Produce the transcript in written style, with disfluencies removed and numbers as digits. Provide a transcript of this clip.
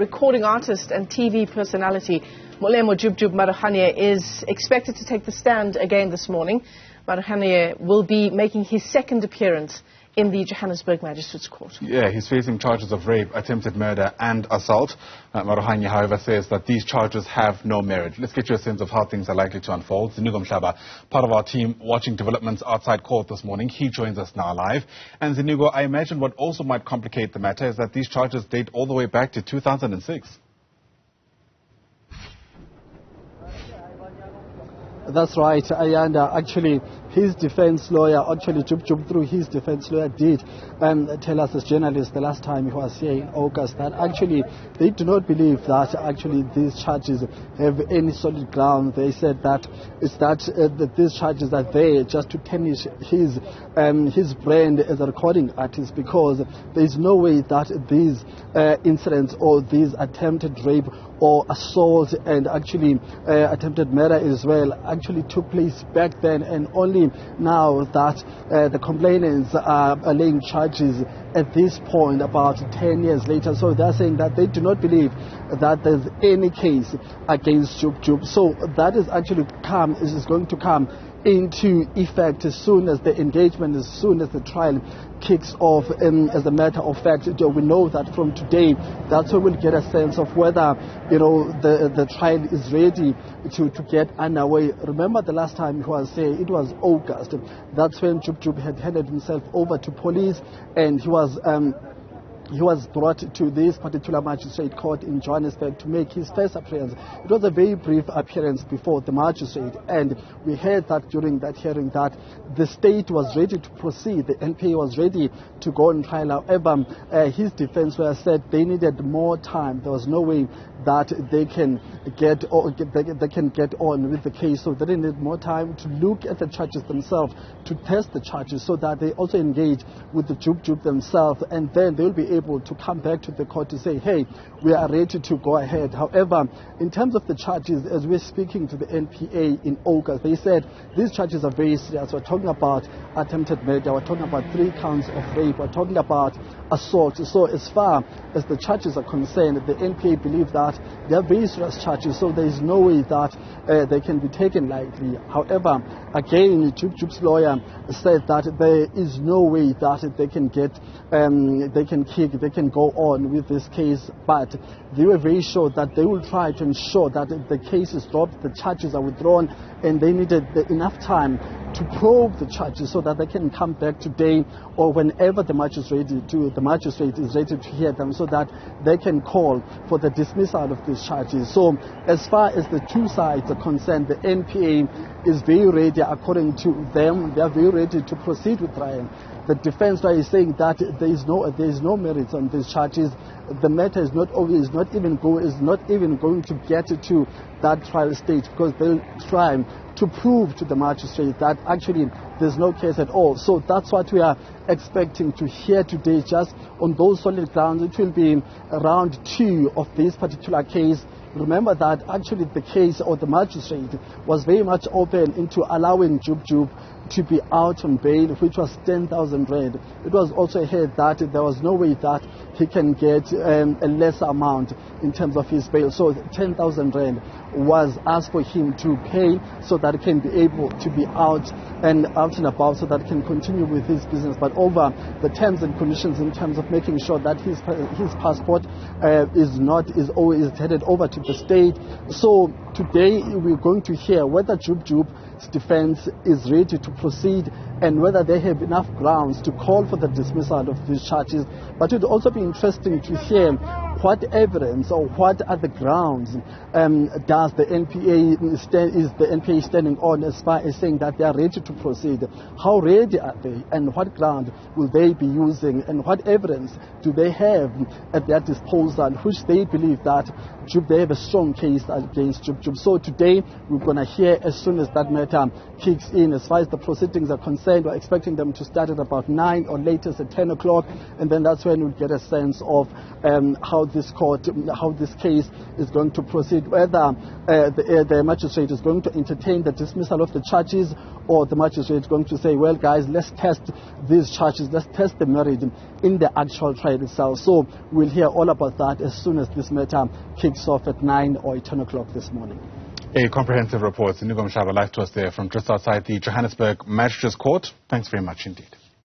recording artist and TV personality Molemo Jub Maarohanye is expected to take the stand again this morning. Maarohanye will be making his second appearance in the Johannesburg Magistrate's Court. Yeah, he's facing charges of rape, attempted murder and assault. Maarohanye, however, says that these charges have no merit. Let's get you a sense of how things are likely to unfold. Ziniko, Mhlaba, part of our team watching developments outside court this morning. He joins us now live. And Ziniko, I imagine what also might complicate the matter is that these charges date all the way back to 2006. That's right, Ayanda. Actually, his defense lawyer, Jub Jub, through his defense lawyer, did tell us as journalists the last time he was here in August that actually they do not believe that actually these charges have any solid ground. They said that it's that these charges are there just to tarnish his brand as a recording artist, because there is no way that these incidents or these attempted rape or assault and actually attempted murder as well actually took place back then, and only now that the complainants are laying charges at this point about 10 years later. So they're saying that they do not believe that there's any case against Jub Jub. So that is actually going to come into effect as soon as the engagement, as soon as the trial kicks off. As a matter of fact, we know that from today, that's when we'll get a sense of whether, the trial is ready to get underway. Remember the last time he was here, it was August. That's when Jub Jub had handed himself over to police, and he was brought to this particular magistrate court in Johannesburg to make his first appearance. It was a very brief appearance before the magistrate, and we heard that during that hearing that the state was ready to proceed, the NPA was ready to go on trial. However, his defense lawyer said they needed more time. There was no way that they can get on with the case, so they needed more time to look at the charges themselves, to test the charges, so that they also engage with the Jub Jub themselves, and then they will be able to come back to the court to say, hey, we are ready to go ahead. However, in terms of the charges, as we're speaking to the NPA in August, they said these charges are very serious. We're talking about attempted murder, we're talking about 3 counts of rape, we're talking about assault. So as far as the charges are concerned, the NPA believe that they are very serious charges, so there is no way that they can be taken lightly. However, again, Jub Jub's lawyer said that there is no way that they can go on with this case, but they were very sure that they will try to ensure that the case is dropped, the charges are withdrawn, and they needed enough time to probe the charges so that they can come back today or whenever the magistrate is ready to hear them, so that they can call for the dismissal of these charges. So as far as the two sides are concerned, the NPA is very ready. According to them, they are very ready to proceed with trial. The defense lawyer is saying that there is no merit on these charges. The matter is not even going to get to that trial stage, because they'll try to prove to the magistrate that actually there's no case at all. So that's what we are expecting to hear today, just on those solid grounds. It will be round 2 of this particular case. Remember that actually the case, or the magistrate, was very much open into allowing Jub Jub to be out on bail, which was 10,000 rand. It was also heard that there was no way that he can get a lesser amount in terms of his bail. So 10,000 rand was asked for him to pay so that he can be able to be out and about, so that he can continue with his business. But over the terms and conditions in terms of making sure that his passport is always headed over to the state. So today we're going to hear whether Jub Jub's defense is ready to proceed and whether they have enough grounds to call for the dismissal of these charges. But it would also be interesting to hear what evidence or what are the grounds does the NPA standing on as far as saying that they are ready to proceed. How ready are they, and what ground will they be using, and what evidence do they have at their disposal, which they believe that they have a strong case against Jub Jub. So today we're going to hear as soon as that matter kicks in. As far as the proceedings are concerned, we're expecting them to start at about 9 or latest at 10 o'clock, and then that's when we'll get a sense of how this court, how this case is going to proceed, whether the magistrate is going to entertain the dismissal of the charges, or the magistrate is going to say, well, guys, let's test these charges, let's test the merit in the actual trial itself. So we'll hear all about that as soon as this matter kicks off at 9 or 10 o'clock this morning. A comprehensive report. Ziniko Mhlaba live to us there from just outside the Johannesburg Magistrates Court. Thanks very much indeed.